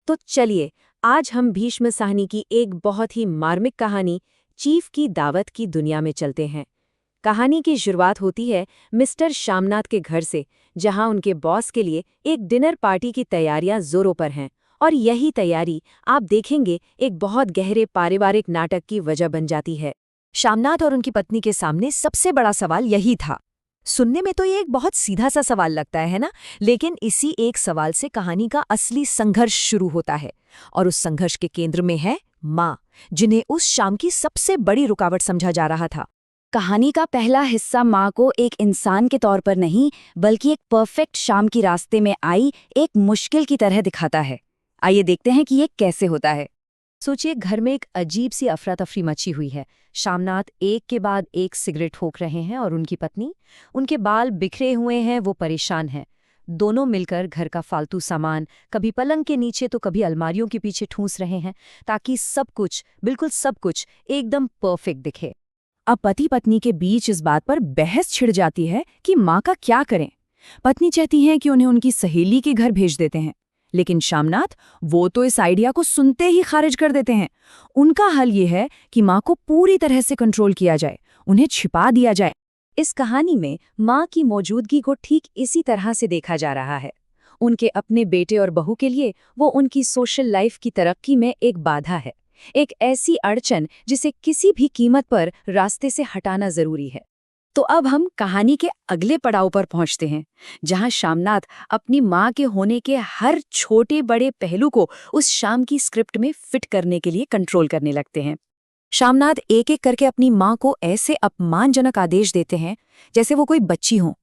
तो चलिए, आज हम भीष्म साहनी की एक बहुत ही मार्मिक कहानी चीफ की दावत की दुनिया में चलते हैं। कहानी की शुरुआत होती है मिस्टर श्यामनाथ के घर से, जहां उनके बॉस के लिए एक डिनर पार्टी की तैयारियां जोरों पर हैं। और यही तैयारी आप देखेंगे एक बहुत गहरे पारिवारिक नाटक की वजह बन जाती है। श्यामनाथ और उनकी पत्नी के सामने सबसे बड़ा सवाल यही था। सुनने में तो ये एक बहुत सीधा सा सवाल लगता है ना, लेकिन इसी एक सवाल से कहानी का असली संघर्ष शुरू होता है। और उस संघर्ष के केंद्र में है माँ, जिन्हें उस शाम की सबसे बड़ी रुकावट समझा जा रहा था। कहानी का पहला हिस्सा माँ को एक इंसान के तौर पर नहीं, बल्कि एक परफेक्ट शाम की रास्ते में आई एक मुश्किल की तरह दिखाता है। आइए देखते हैं कि ये कैसे होता है। सोचिए, घर में एक अजीब सी अफरा तफरी मची हुई है। श्यामनाथ एक के बाद एक सिगरेट ठोक रहे हैं और उनकी पत्नी, उनके बाल बिखरे हुए हैं, वो परेशान है। दोनों मिलकर घर का फालतू सामान कभी पलंग के नीचे तो कभी अलमारियों के पीछे ठूंस रहे हैं, ताकि सब कुछ, बिल्कुल सब कुछ एकदम परफेक्ट दिखे। अब पति पत्नी के बीच इस बात पर बहस छिड़ जाती है कि माँ का क्या करें। पत्नी चाहती है कि उन्हें उनकी सहेली के घर भेज देते हैं, लेकिन श्यामनाथ वो तो इस आइडिया को सुनते ही खारिज कर देते हैं। उनका हल ये है कि माँ को पूरी तरह से कंट्रोल किया जाए, उन्हें छिपा दिया जाए। इस कहानी में माँ की मौजूदगी को ठीक इसी तरह से देखा जा रहा है। उनके अपने बेटे और बहू के लिए वो उनकी सोशल लाइफ की तरक्की में एक बाधा है, एक ऐसी अड़चन जिसे किसी भी कीमत पर रास्ते से हटाना जरूरी है। तो अब हम कहानी के अगले पड़ाव पर पहुंचते हैं, जहां श्यामनाथ अपनी माँ के होने के हर छोटे बड़े पहलू को उस शाम की स्क्रिप्ट में फिट करने के लिए कंट्रोल करने लगते हैं। श्यामनाथ एक एक करके अपनी माँ को ऐसे अपमानजनक आदेश देते हैं जैसे वो कोई बच्ची हो।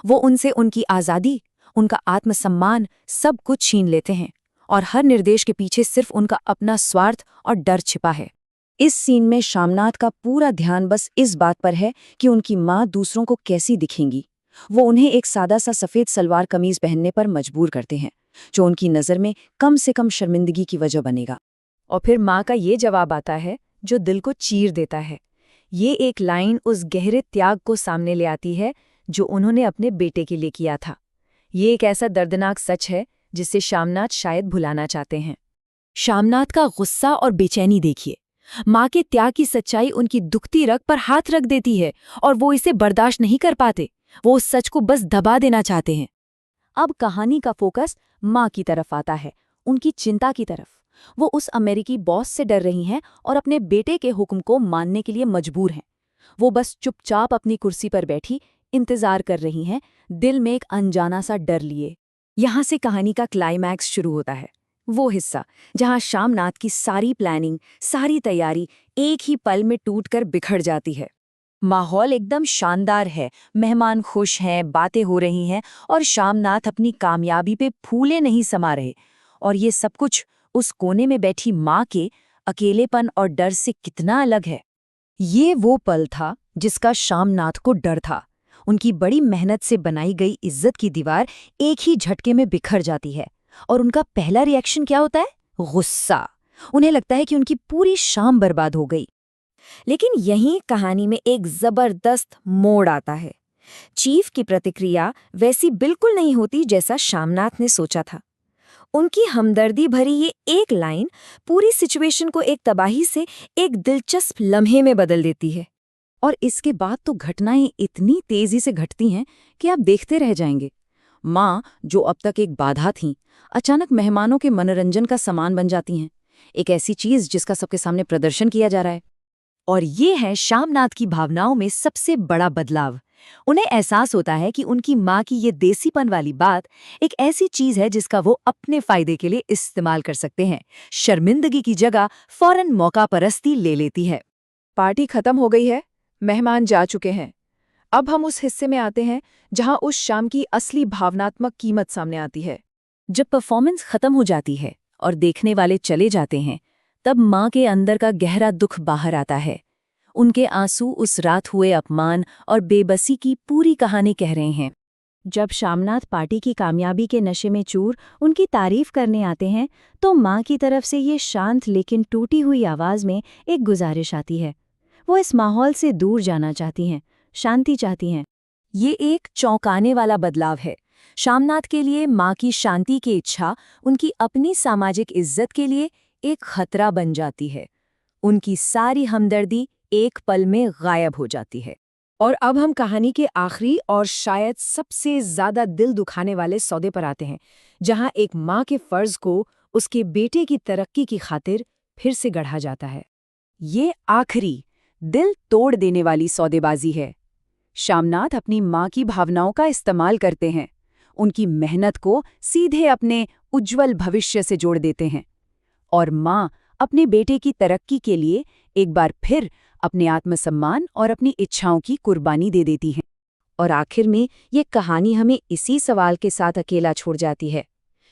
वो उनसे उनकी आज़ादी, उनका आत्मसम्मान सब कुछ छीन लेते हैं, और हर निर्देश के पीछे सिर्फ उनका अपना स्वार्थ और डर छिपा है। इस सीन में श्यामनाथ का पूरा ध्यान बस इस बात पर है कि उनकी माँ दूसरों को कैसी दिखेंगी। वो उन्हें एक सादा सा सफ़ेद सलवार कमीज पहनने पर मजबूर करते हैं, जो उनकी नज़र में कम से कम शर्मिंदगी की वजह बनेगा। और फिर माँ का ये जवाब आता है जो दिल को चीर देता है। ये एक लाइन उस गहरे त्याग को सामने ले आती है जो उन्होंने अपने बेटे के लिए किया था। ये एक ऐसा दर्दनाक सच है जिसे श्यामनाथ शायद भुलाना चाहते हैं। श्यामनाथ का गुस्सा और बेचैनी देखिए। माँ के त्याग की सच्चाई उनकी दुखती रग पर हाथ रख देती है, और वो इसे बर्दाश्त नहीं कर पाते। वो उस सच को बस दबा देना चाहते हैं। अब कहानी का फोकस माँ की तरफ आता है, उनकी चिंता की तरफ। वो उस अमेरिकी बॉस से डर रही हैं और अपने बेटे के हुक्म को मानने के लिए मजबूर हैं। वो बस चुपचाप अपनी कुर्सी पर बैठी इंतजार कर रही हैं, दिल में एक अनजाना सा डर लिए। यहाँ से कहानी का क्लाइमैक्स शुरू होता है, वो हिस्सा जहाँ श्यामनाथ की सारी प्लानिंग, सारी तैयारी एक ही पल में टूटकर बिखर जाती है। माहौल एकदम शानदार है, मेहमान खुश हैं, बातें हो रही हैं, और श्यामनाथ अपनी कामयाबी पे फूले नहीं समा रहे। और ये सब कुछ उस कोने में बैठी माँ के अकेलेपन और डर से कितना अलग है। ये वो पल था जिसका श्यामनाथ को डर था। उनकी बड़ी मेहनत से बनाई गई इज्जत की दीवार एक ही झटके में बिखर जाती है, और उनका पहला रिएक्शन क्या होता है? गुस्सा। उन्हें लगता है कि उनकी पूरी शाम बर्बाद हो गई। लेकिन यहीं कहानी में एक जबरदस्त मोड़ आता है। चीफ की प्रतिक्रिया वैसी बिल्कुल नहीं होती जैसा श्यामनाथ ने सोचा था। उनकी हमदर्दी भरी ये एक लाइन पूरी सिचुएशन को एक तबाही से एक दिलचस्प लम्हे में बदल देती है। और इसके बाद तो घटनाएं इतनी तेजी से घटती हैं कि आप देखते रह जाएंगे। माँ, जो अब तक एक बाधा थीं, अचानक मेहमानों के मनोरंजन का सामान बन जाती हैं, एक ऐसी चीज जिसका सबके सामने प्रदर्शन किया जा रहा है। और ये है श्यामनाथ की भावनाओं में सबसे बड़ा बदलाव। उन्हें एहसास होता है कि उनकी माँ की ये देसीपन वाली बात एक ऐसी चीज है जिसका वो अपने फायदे के लिए इस्तेमाल कर सकते हैं। शर्मिंदगी की जगह फौरन मौका परस्ती ले लेती है। पार्टी खत्म हो गई है, मेहमान जा चुके हैं। अब हम उस हिस्से में आते हैं जहां उस शाम की असली भावनात्मक कीमत सामने आती है। जब परफॉर्मेंस खत्म हो जाती है और देखने वाले चले जाते हैं, तब माँ के अंदर का गहरा दुख बाहर आता है। उनके आंसू उस रात हुए अपमान और बेबसी की पूरी कहानी कह रहे हैं। जब श्यामनाथ पार्टी की कामयाबी के नशे में चूर उनकी तारीफ करने आते हैं, तो माँ की तरफ से ये शांत लेकिन टूटी हुई आवाज़ में एक गुजारिश आती है। वो इस माहौल से दूर जाना चाहती हैं, शांति चाहती हैं। ये एक चौंकाने वाला बदलाव है, शामनाथ के लिए माँ की शांति की इच्छा उनकी अपनी सामाजिक इज्जत के लिए एक खतरा बन जाती है। उनकी सारी हमदर्दी एक पल में गायब हो जाती है। और अब हम कहानी के आखिरी और शायद सबसे ज्यादा दिल दुखाने वाले सौदे पर आते हैं, जहां एक माँ के फर्ज को उसके बेटे की तरक्की की खातिर फिर से गढ़ा जाता है। ये आखिरी, दिल तोड़ देने वाली सौदेबाजी है। शामनाथ अपनी माँ की भावनाओं का इस्तेमाल करते हैं, उनकी मेहनत को सीधे अपने उज्जवल भविष्य से जोड़ देते हैं, और माँ अपने बेटे की तरक्की के लिए एक बार फिर अपने आत्मसम्मान और अपनी इच्छाओं की कुर्बानी दे देती हैं। और आखिर में ये कहानी हमें इसी सवाल के साथ अकेला छोड़ जाती है,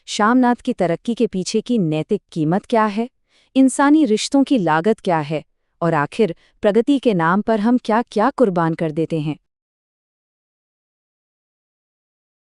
शामनाथ की तरक्की के पीछे की नैतिक कीमत क्या है, इंसानी रिश्तों की लागत क्या है, और आखिर प्रगति के नाम पर हम क्या क्या कुर्बान कर देते हैं।